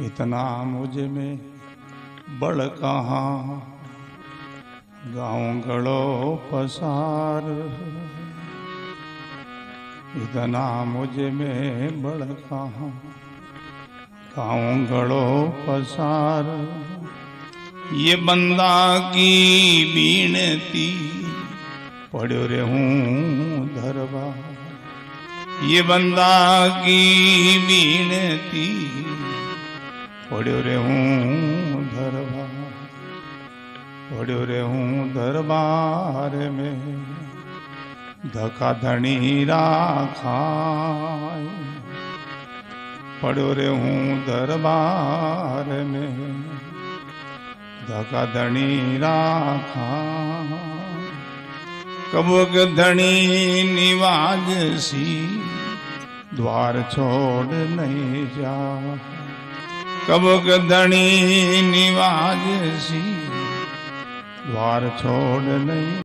इतना मुझ में बड़ कहाँ, गाँव गड़ो पसार। इतना मुझ में बड़ कहाँ, गाँव गड़ो पसार। ये बंदा की बीनती पढ़ो रे हूँ दरबार। ये बंदा की बीनती पढ़ो रे हूँ दरबार। पढ़ो रे हूँ दरबार में धका धनी राखाय। पढ़ो रे हूँ दरबार में धका धनी राखाय। कबूक धनी निवाज सी द्वार छोड़ नहीं जा। कबूक धनी निवाज सी द्वार छोड़ नहीं